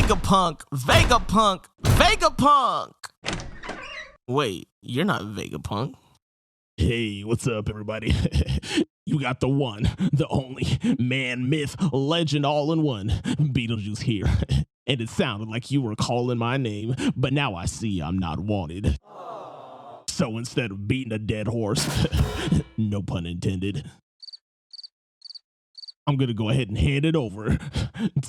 Vegapunk, Vegapunk, Vegapunk! Wait, you're not Vegapunk. Hey, what's up, everybody? You got the one, the only, man, myth, legend all in one, Beetlejuice here. And it sounded like you were calling my name, but now I see I'm not wanted. So instead of beating a dead horse, no pun intended, I'm gonna go ahead and hand it over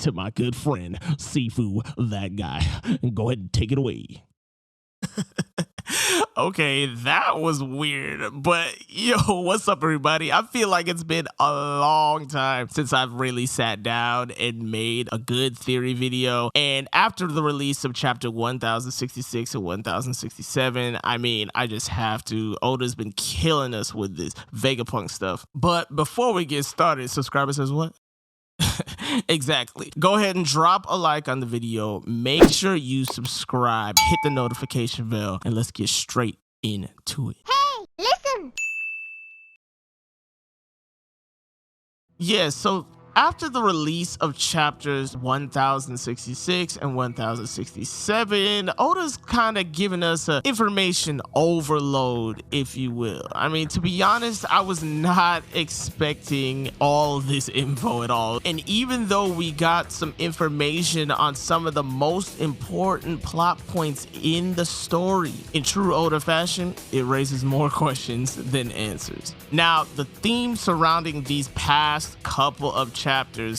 to my good friend, SifuThatGuy. And go ahead and take it away. Okay, that was weird, but yo, what's up, everybody? I feel like it's been a long time since I've really sat down and made a good theory video, and after the release of chapter 1066 and 1067, I mean, I just have to. Oda's been killing us with this Vegapunk stuff. But before we get started, subscriber says what? Exactly. Go ahead and drop a like on the video. Make sure you subscribe, hit the notification bell, and let's get straight into it. Hey, listen! Yeah, so after the release of chapters 1066 and 1067, Oda's kind of giving us an information overload, if you will. I mean, to be honest, I was not expecting all this info at all. And even though we got some information on some of the most important plot points in the story, in true Oda fashion, it raises more questions than answers. Now, the theme surrounding these past couple of chapters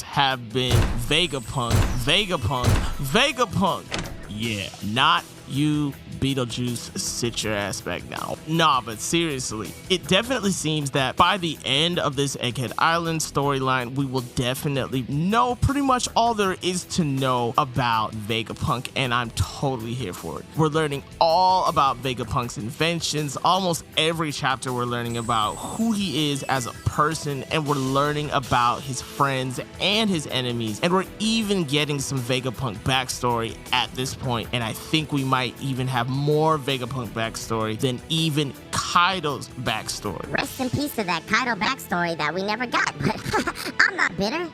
have been Vegapunk, Vegapunk, Vegapunk. Yeah, not you, Beetlejuice, sit your ass back now. Nah, but seriously, it definitely seems that by the end of this Egghead Island storyline, we will definitely know pretty much all there is to know about Vegapunk, and I'm totally here for it. We're learning all about Vegapunk's inventions. Almost every chapter we're learning about who he is as a person, and we're learning about his friends and his enemies, and we're even getting some Vegapunk backstory at this point, and I think we might even have more Vegapunk backstory than even Kaido's backstory. Rest in peace to that Kaido backstory that we never got, but I'm not bitter.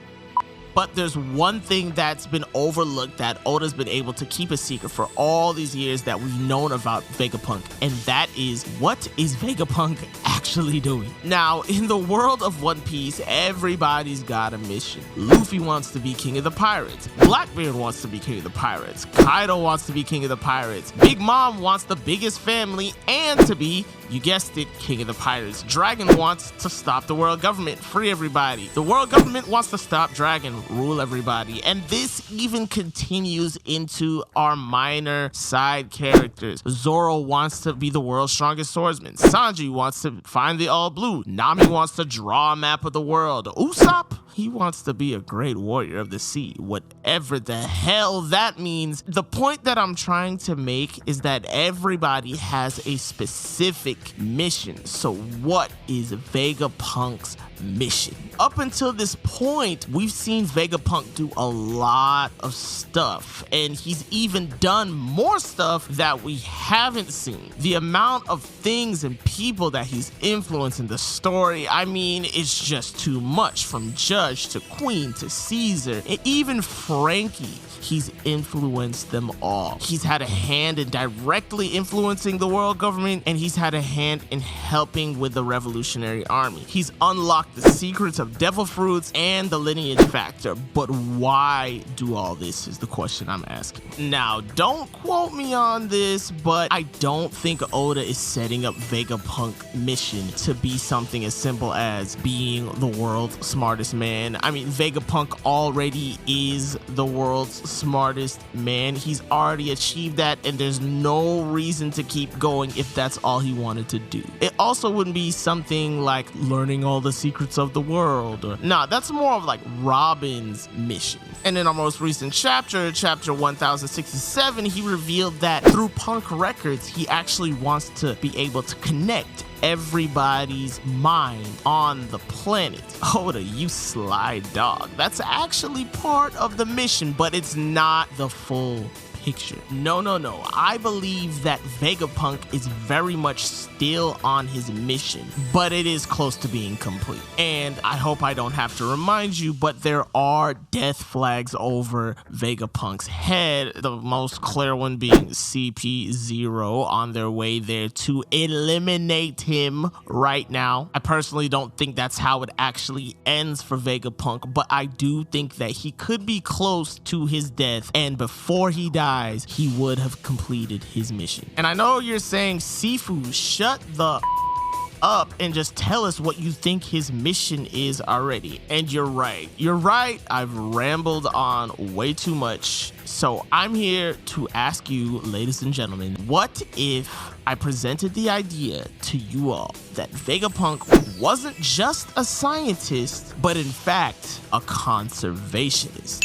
But there's one thing that's been overlooked that Oda's been able to keep a secret for all these years that we've known about Vegapunk, and that is, what is Vegapunk actually doing? Now, in the world of One Piece, everybody's got a mission. Luffy wants to be king of the pirates. Blackbeard wants to be king of the pirates. Kaido wants to be king of the pirates. Big Mom wants the biggest family and to be, you guessed it, king of the pirates. Dragon wants to stop the world government, free everybody. The world government wants to stop Dragon, rule everybody. And this even continues into our minor side characters. Zoro wants to be the world's strongest swordsman. Sanji wants to find the all blue. Nami wants to draw a map of the world. Usopp, he wants to be a great warrior of the sea, whatever the hell that means. The point that I'm trying to make is that everybody has a specific mission. So what is Vegapunk's mission? Up until this point, we've seen Vegapunk do a lot of stuff, and he's even done more stuff that we haven't seen. The amount of things and people that he's influenced in the story, I mean, it's just too much. From Judge to Queen to Caesar, and even Frankie, he's influenced them all. He's had a hand in directly influencing the world government, and he's had a hand in helping with the Revolutionary Army. He's unlocked the secrets of devil fruits and the lineage factor. But why do all this is the question I'm asking. Now, don't quote me on this, but I don't think Oda is setting up Vegapunk mission to be something as simple as being the world's smartest man. I mean, Vegapunk already is the world's smartest man. He's already achieved that, and there's no reason to keep going if that's all he wanted to do. It also wouldn't be something like learning all the secrets of the world. Nah, that's more of like Robin's mission. And in our most recent chapter, chapter 1067, he revealed that through Punk Records, he actually wants to be able to connect everybody's mind on the planet. Oda, you sly dog. That's actually part of the mission, but it's not the full picture. No. I believe that Vegapunk is very much still on his mission, but it is close to being complete. And I hope I don't have to remind you, but there are death flags over Vegapunk's head, the most clear one being CP0 on their way there to eliminate him right now. I personally don't think that's how it actually ends for Vegapunk, but I do think that he could be close to his death, and before he dies, he would have completed his mission. And I know you're saying, Sifu, shut the up and just tell us what you think his mission is already. And you're right. I've rambled on way too much. So I'm here to ask you, ladies and gentlemen, what if I presented the idea to you all that Vegapunk wasn't just a scientist, but in fact, a conservationist?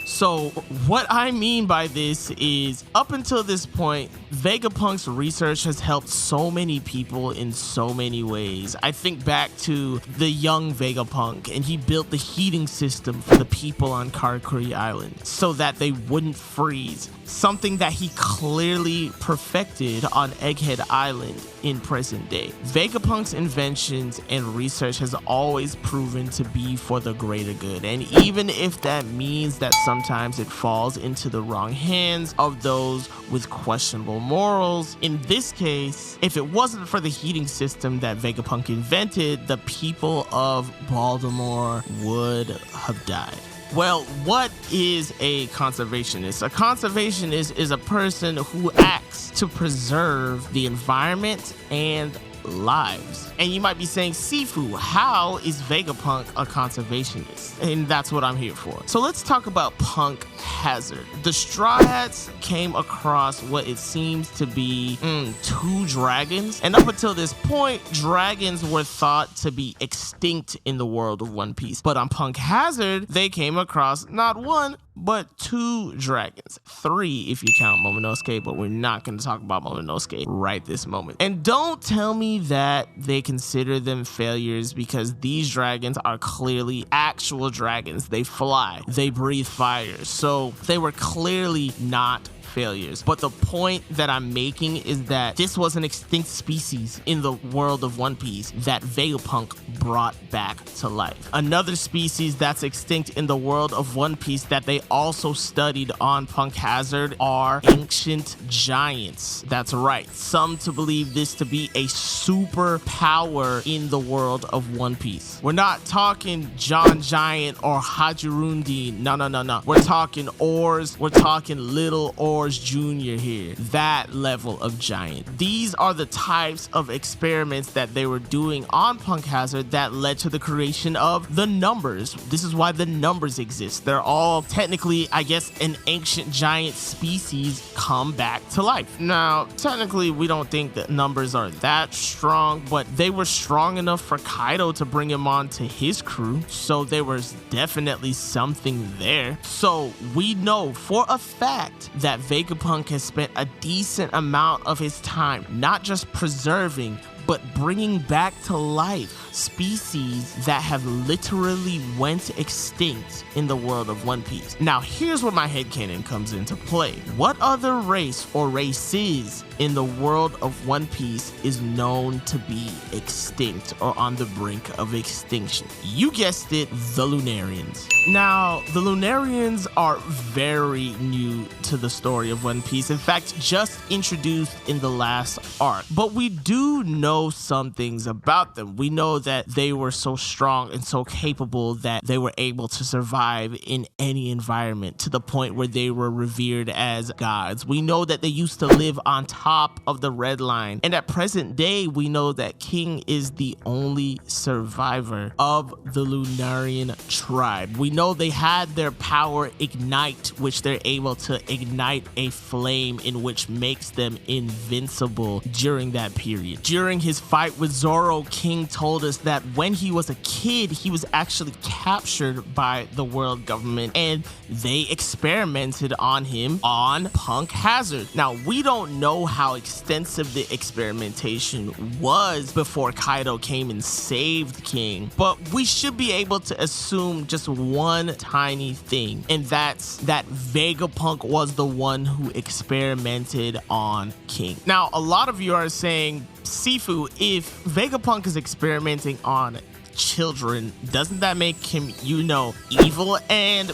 So what I mean by this is, up until this point, Vegapunk's research has helped so many people in so many ways. I think back to the young Vegapunk, and he built the heating system for the people on Karakuri Island so that they wouldn't freeze, something that he clearly perfected on Egghead Island in present day. Vegapunk's inventions and research has always proven to be for the greater good, and even if that means that sometimes it falls into the wrong hands of those with questionable morals, in this case, if it wasn't for the heating system that Vegapunk invented, the people of Baltimore would have died. Well, what is a conservationist? A conservationist is a person who acts to preserve the environment and lives. And you might be saying, Sifu, how is Vegapunk a conservationist? And that's what I'm here for. So let's talk about Punk Hazard. The Straw Hats came across what it seems to be 2 dragons. And up until this point, dragons were thought to be extinct in the world of One Piece. But on Punk Hazard, they came across not 1, but 2 dragons. 3 if you count Momonosuke, but we're not going to talk about Momonosuke right this moment. And don't tell me that they consider them failures, because these dragons are clearly actual dragons. They fly, they breathe fire, so they were clearly not failures. But the point that I'm making is that this was an extinct species in the world of One Piece that Vegapunk brought back to life. Another species that's extinct in the world of One Piece that they also studied on Punk Hazard are ancient giants. That's right. Some to believe this to be a superpower in the world of One Piece. We're not talking John Giant or Hajirundi. No. We're talking Oars. We're talking Little Oars Jr. here. That level of giant. These are the types of experiments that they were doing on Punk Hazard that led to the creation of the numbers. This is why the numbers exist. They're all technically, I guess, an ancient giant species come back to life. Now, technically, we don't think that numbers are that strong, but they were strong enough for Kaido to bring him on to his crew, so there was definitely something there. So we know for a fact that Vegapunk has spent a decent amount of his time not just preserving, but bringing back to life species that have literally went extinct in the world of One Piece. Now, here's where my headcanon comes into play. What other race or races in the world of One Piece is known to be extinct or on the brink of extinction? You guessed it, the Lunarians. Now, the Lunarians are very new to the story of One Piece. In fact, just introduced in the last arc. But we do know some things about them. We know that they were so strong and so capable that they were able to survive in any environment, to the point where they were revered as gods. We know that they used to live on top of the Red Line, and at present day we know that King is the only survivor of the Lunarian tribe. We know they had their power ignite, which they're able to ignite a flame in which makes them invincible during that period. During his fight with Zoro, King told us that when he was a kid, he was actually captured by the world government, and they experimented on him on Punk Hazard. Now, we don't know how extensive the experimentation was before Kaido came and saved King, but we should be able to assume just one tiny thing, and that's that Vegapunk was the one who experimented on King. Now, a lot of you are saying, Sifu, if Vegapunk is experimenting on children, doesn't that make him, evil? And,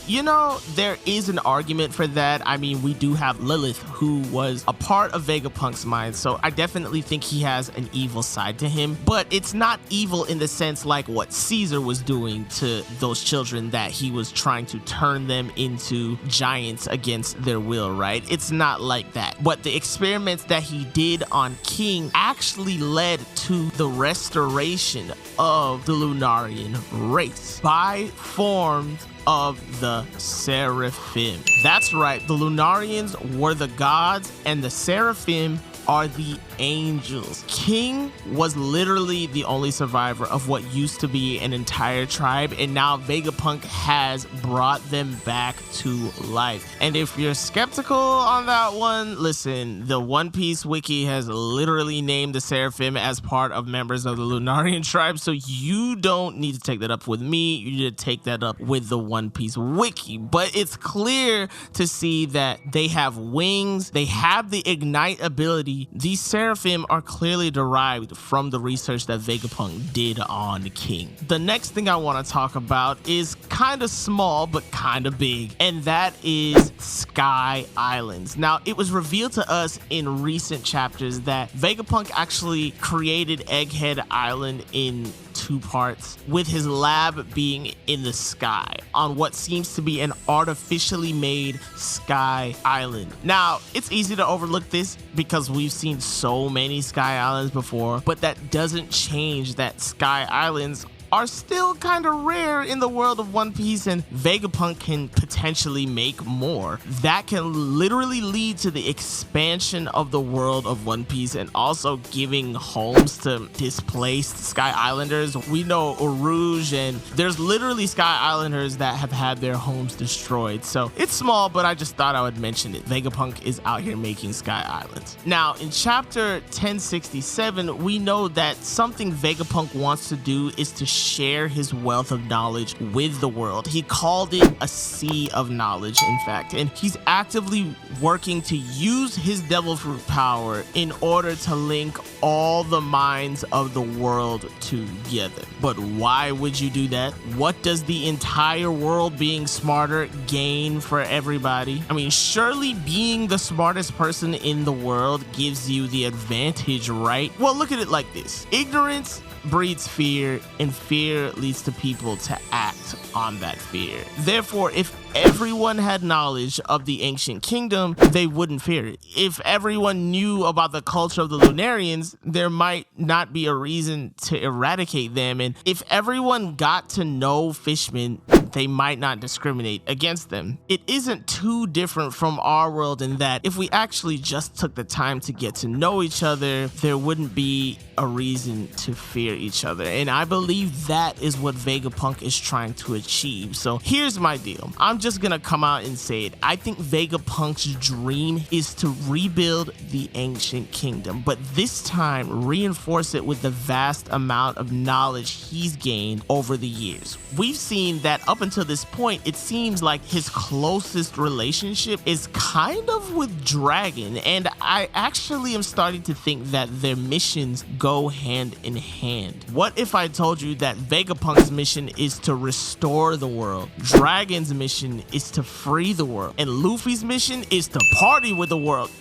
there is an argument for that. I mean, we do have Lilith, who was a part of Vegapunk's mind, so I definitely think he has an evil side to him, but it's not evil in the sense like what Caesar was doing to those children, that he was trying to turn them into giants against their will, right? It's not like that. But the experiments that he did on King actually led to the restoration of the Lunarian race by forms of the Seraphim. That's right, the Lunarians were the gods and the Seraphim are the angels. King was literally the only survivor of what used to be an entire tribe, and now Vegapunk has brought them back to life. And if you're skeptical on that one, listen, the One Piece wiki has literally named the Seraphim as part of members of the Lunarian tribe, so you don't need to take that up with me, you need to take that up with the One Piece wiki. But it's clear to see that they have wings, they have the ignite ability. These Seraphim are clearly derived from the research that Vegapunk did on King. The next thing I want to talk about is kind of small but kind of big, and that is Sky Islands. Now, it was revealed to us in recent chapters that Vegapunk actually created Egghead Island in 2 parts, with his lab being in the sky on what seems to be an artificially made sky island. Now, it's easy to overlook this because we've seen so many sky islands before, but that doesn't change that sky islands are still kind of rare in the world of One Piece, and Vegapunk can potentially make more. That can literally lead to the expansion of the world of One Piece and also giving homes to displaced Sky Islanders. We know Uruj, and there's literally Sky Islanders that have had their homes destroyed. So it's small, but I just thought I would mention it. Vegapunk is out here making Sky Islands. Now, in chapter 1067, we know that something Vegapunk wants to do is to share his wealth of knowledge with the world. He called it a sea of knowledge, in fact, and he's actively working to use his devil fruit power in order to link all the minds of the world together. But why would you do that? What does the entire world being smarter gain for everybody? I mean, surely being the smartest person in the world gives you the advantage, right? Well, look at it like this. Ignorance breeds fear, and fear leads to people to act on that fear. Therefore, if everyone had knowledge of the ancient kingdom, they wouldn't fear it. If everyone knew about the culture of the Lunarians, there might not be a reason to eradicate them. And if everyone got to know fishmen, they might not discriminate against them. It isn't too different from our world in that if we actually just took the time to get to know each other, there wouldn't be a reason to fear each other. And I believe that is what Vegapunk is trying to achieve. So here's my deal. I'm just gonna come out and say it. I think Vegapunk's dream is to rebuild the ancient kingdom, but this time reinforce it with the vast amount of knowledge he's gained over the years. We've seen that up until this point, it seems like his closest relationship is kind of with Dragon, and I actually am starting to think that their missions go hand in hand. What if I told you that Vegapunk's mission is to restore the world, Dragon's mission is to free the world, and Luffy's mission is to party with the world?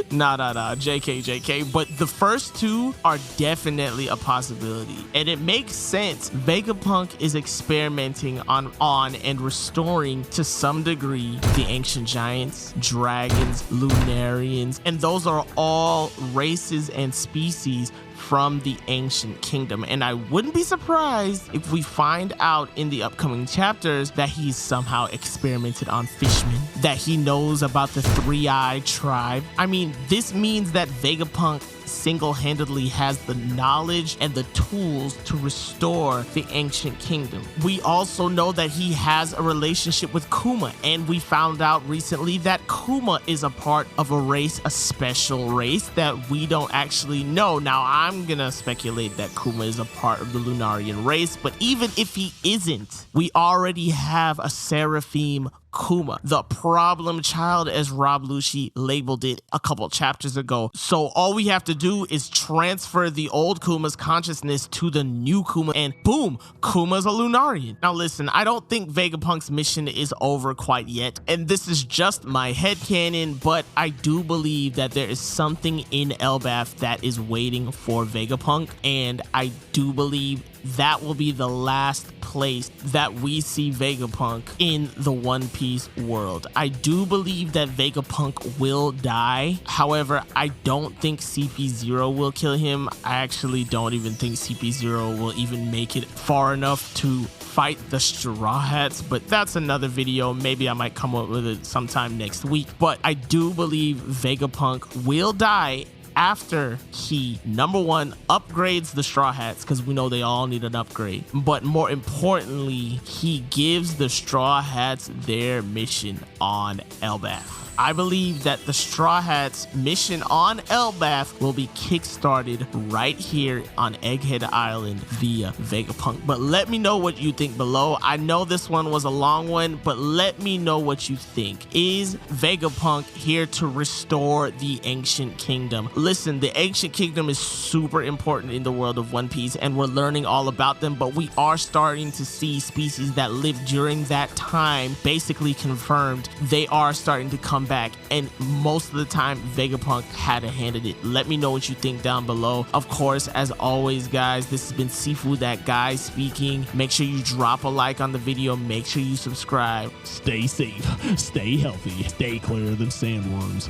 Nah, JK, but the first two are definitely a possibility, and it makes sense. Vegapunk is experimenting on and restoring to some degree the ancient giants, dragons, Lunarians, and those are all races and species from the ancient kingdom. And I wouldn't be surprised if we find out in the upcoming chapters that he's somehow experimented on fishmen, that he knows about the three-eyed tribe. I mean, this means that Vegapunk single-handedly has the knowledge and the tools to restore the ancient kingdom. We also know that he has a relationship with Kuma, and we found out recently that Kuma is a part of a race, a special race that we don't actually know. Now, I'm gonna speculate that Kuma is a part of the Lunarian race, but even if he isn't, we already have a Seraphim Kuma, the problem child, as Rob Lucci labeled it a couple chapters ago. So all we have to do is transfer the old Kuma's consciousness to the new Kuma, and boom, Kuma's a Lunarian. Now listen, I don't think Vegapunk's mission is over quite yet, and this is just my headcanon, but I do believe that there is something in Elbaf that is waiting for Vegapunk, and I do believe that will be the last place that we see Vegapunk in the One Piece world. I do believe that Vegapunk will die. However, I don't think CP0 will kill him. I actually don't even think CP0 will even make it far enough to fight the Straw Hats, but that's another video. Maybe I might come up with it sometime next week. But I do believe Vegapunk will die after he, number one, upgrades the Straw Hats, because we know they all need an upgrade, but more importantly, he gives the Straw Hats their mission on Elbaf. I believe that the Straw Hats mission on Elbaf will be kickstarted right here on Egghead Island via Vegapunk. But let me know what you think below. I know this one was a long one, but let me know what you think. Is Vegapunk here to restore the Ancient Kingdom? Listen, the Ancient Kingdom is super important in the world of One Piece, and we're learning all about them, but we are starting to see species that lived during that time basically confirmed. They are starting to come back, and most of the time Vegapunk had a hand in it. Let me know what you think down below. Of course, as always guys, this has been SifuThatGuy speaking. Make sure you drop a like on the video, make sure you subscribe. Stay safe, stay healthy, stay clear of them sandworms,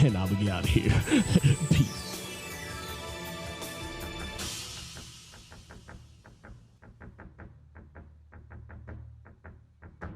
and I'll be out of here. Peace.